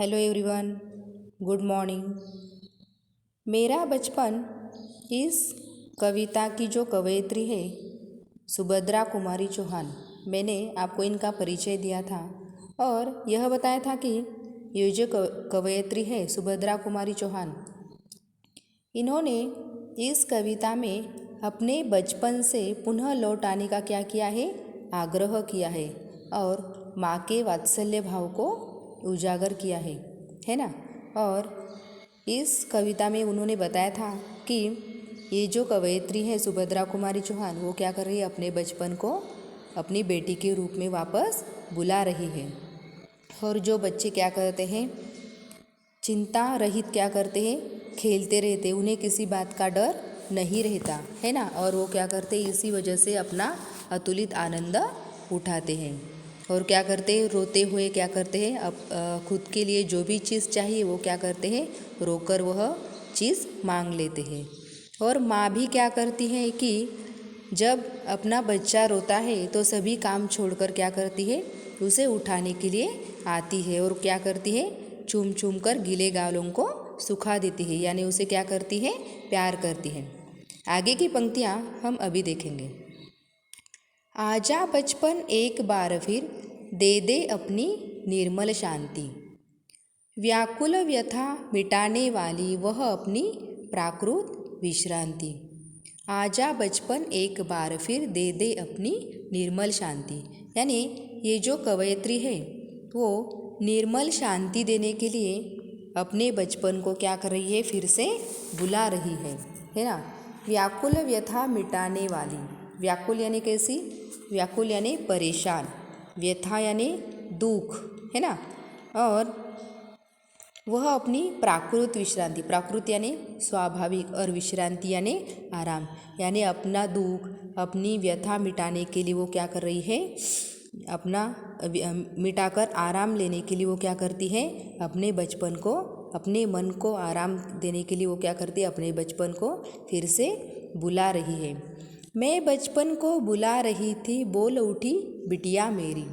Hello everyone, good morning. मेरा बचपन इस कविता की जो कवयित्री है सुभद्रा कुमारी चौहान, मैंने आपको इनका परिचय दिया था और यह बताया था कि ये जो कवयित्री है सुभद्रा कुमारी चौहान, इन्होंने इस कविता में अपने बचपन से पुनः लौट आने का क्या किया है, आग्रह किया है और माँ के वात्सल्य भाव को उजागर किया है ना। और इस कविता में उन्होंने बताया था कि ये जो कवयित्री है सुभद्रा कुमारी चौहान, वो क्या कर रही है, अपने बचपन को अपनी बेटी के रूप में वापस बुला रही है। और जो बच्चे क्या करते हैं, चिंता रहित क्या करते हैं, खेलते रहते, उन्हें किसी बात का डर नहीं रहता है ना। और वो क्या करते हैं, इसी वजह से अपना अतुलित आनंद उठाते हैं। और क्या करते हैं, रोते हुए क्या करते हैं, अब खुद के लिए जो भी चीज़ चाहिए वो क्या करते हैं, रोकर वह चीज़ मांग लेते हैं। और माँ भी क्या करती है कि जब अपना बच्चा रोता है तो सभी काम छोड़कर क्या करती है, उसे उठाने के लिए आती है और क्या करती है, चूम चूम कर गीले गालों को सुखा देती है, यानी उसे क्या करती है, प्यार करती है। आगे की पंक्तियाँ हम अभी देखेंगे। आजा बचपन एक बार फिर, दे दे अपनी निर्मल शांति, व्याकुल व्यथा मिटाने वाली वह अपनी प्राकृत विश्रांति। आजा बचपन एक बार फिर, दे दे अपनी निर्मल शांति, यानी ये जो कवयित्री है वो निर्मल शांति देने के लिए अपने बचपन को क्या कर रही है, फिर से बुला रही है ना। व्याकुल व्यथा मिटाने वाली, व्याकुल यानी कैसी, व्याकुल यानी परेशान, व्यथा यानी दुख, है ना। और वह अपनी प्राकृत विश्रांति, प्राकृत यानी स्वाभाविक और विश्रांति यानी आराम, यानी अपना दुख अपनी व्यथा मिटाने के लिए वो क्या कर रही है, अपना मिटाकर आराम लेने के लिए वो क्या करती है, अपने बचपन को, अपने मन को आराम देने के लिए वो क्या करती है, अपने बचपन को फिर से बुला रही है। मैं बचपन को बुला रही थी, बोल उठी बिटिया मेरी,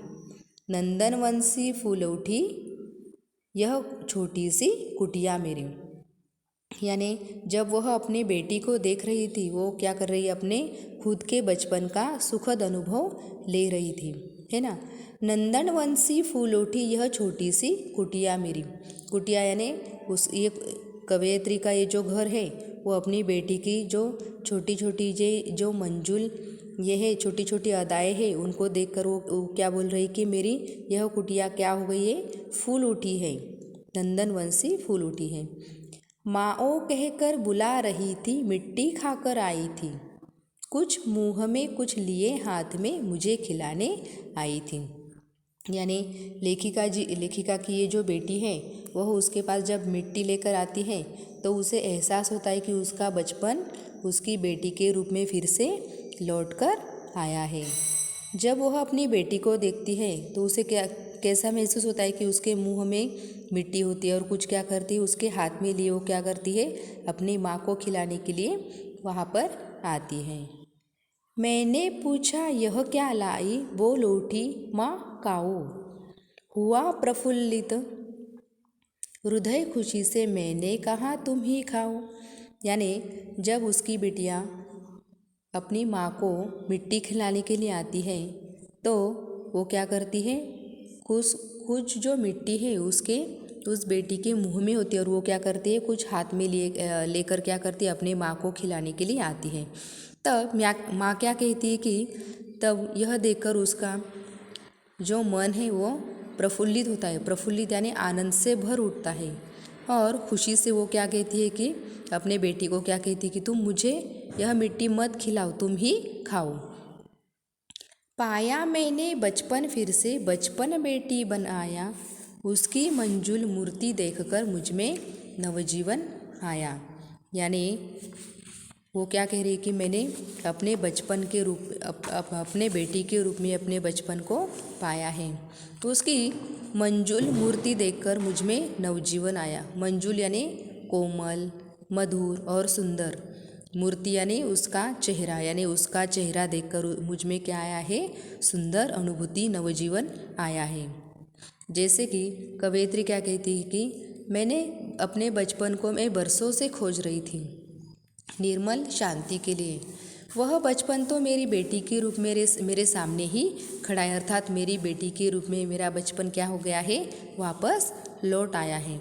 नंदनवंशी फूल उठी यह छोटी सी कुटिया मेरी। यानी जब वह अपनी बेटी को देख रही थी, वो क्या कर रही है, अपने खुद के बचपन का सुखद अनुभव ले रही थी, है ना। नंदनवंशी फूल उठी यह छोटी सी कुटिया मेरी, कुटिया यानी उस ये कवयित्री का ये जो घर है वो अपनी बेटी की जो छोटी छोटी जो मंजुल ये है, छोटी छोटी अदाएँ हैं, उनको देखकर वो क्या बोल रही कि मेरी यह कुटिया क्या हो गई है, फूल उठी है, नंदनवंशी फूल उठी है। माओ कहकर बुला रही थी, मिट्टी खाकर आई थी, कुछ मुँह में कुछ लिए हाथ में मुझे खिलाने आई थी। यानी लेखिका की ये जो बेटी है वह उसके पास जब मिट्टी लेकर आती है तो उसे एहसास होता है कि उसका बचपन उसकी बेटी के रूप में फिर से लौटकर आया है। जब वह अपनी बेटी को देखती है तो उसे कैसा महसूस होता है कि उसके मुंह में मिट्टी होती है और कुछ क्या करती है, उसके हाथ में लिए वो क्या करती है, अपनी माँ को खिलाने के लिए वहाँ पर आती है। मैंने पूछा यह क्या लाई, बोल उठी माँ काऊ, हुआ प्रफुल्लित हृदय खुशी से, मैंने कहा तुम ही खाओ। यानी जब उसकी बिटिया अपनी माँ को मिट्टी खिलाने के लिए आती है तो वो क्या करती है, कुछ जो मिट्टी है उसके उस बेटी के मुंह में होती है और वो क्या करती है, कुछ हाथ में लेकर क्या करती है, अपने माँ को खिलाने के लिए आती है। तब माँ क्या कहती है कि तब यह देखकर उसका जो मन है वो प्रफुल्लित होता है, प्रफुल्लित यानी आनंद से भर उठता है और खुशी से वो क्या कहती है कि अपने बेटी को क्या कहती है कि तुम मुझे यह मिट्टी मत खिलाओ, तुम ही खाओ। पाया मैंने बचपन फिर से, बचपन बेटी बनाया, उसकी मंजुल मूर्ति देखकर मुझ में नवजीवन आया। यानी वो क्या कह रही है कि मैंने अपने बचपन के रूप अपने बेटी के रूप में अपने बचपन को पाया है, तो उसकी मंजुल मूर्ति देखकर मुझ में नवजीवन आया। मंजुल यानी कोमल, मधुर और सुंदर, मूर्ति यानी उसका चेहरा, यानी उसका चेहरा देखकर मुझ में क्या आया है, सुंदर अनुभूति, नवजीवन आया है। जैसे कि कवयित्री क्या कहती है कि मैंने अपने बचपन को मैं बरसों से खोज रही थी निर्मल शांति के लिए। वह बचपन तो मेरी बेटी के रूप में मेरे सामने ही खड़ा है, अर्थात मेरी बेटी के रूप में मेरा बचपन क्या हो गया है, वापस लौट आया है।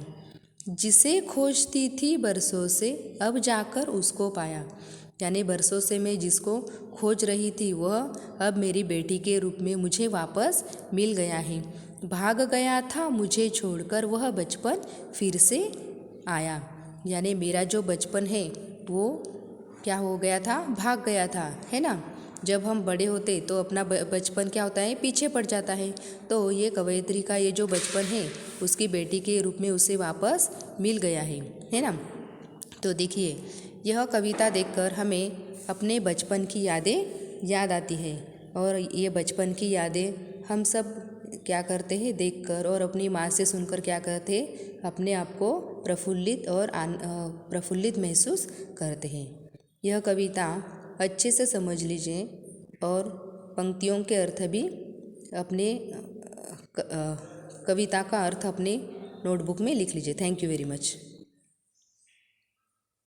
जिसे खोजती थी बरसों से अब जाकर उसको पाया, यानी बरसों से मैं जिसको खोज रही थी वह अब मेरी बेटी के रूप में मुझे वापस मिल गया है। भाग गया था मुझे छोड़कर वह बचपन फिर से आया, यानी मेरा जो बचपन है वो क्या हो गया था, भाग गया था, है ना। जब हम बड़े होते तो अपना बचपन क्या होता है, पीछे पड़ जाता है। तो ये कवयित्री का ये जो बचपन है उसकी बेटी के रूप में उसे वापस मिल गया है ना। तो देखिए यह कविता देखकर हमें अपने बचपन की यादें याद आती है, और ये बचपन की यादें हम सब क्या करते हैं, देखकर और अपनी माँ से सुनकर क्या करते हैं, अपने आप को प्रफुल्लित और प्रफुल्लित महसूस करते हैं। यह कविता अच्छे से समझ लीजिए और पंक्तियों के अर्थ भी अपने कविता का अर्थ अपने नोटबुक में लिख लीजिए। Thank you very much.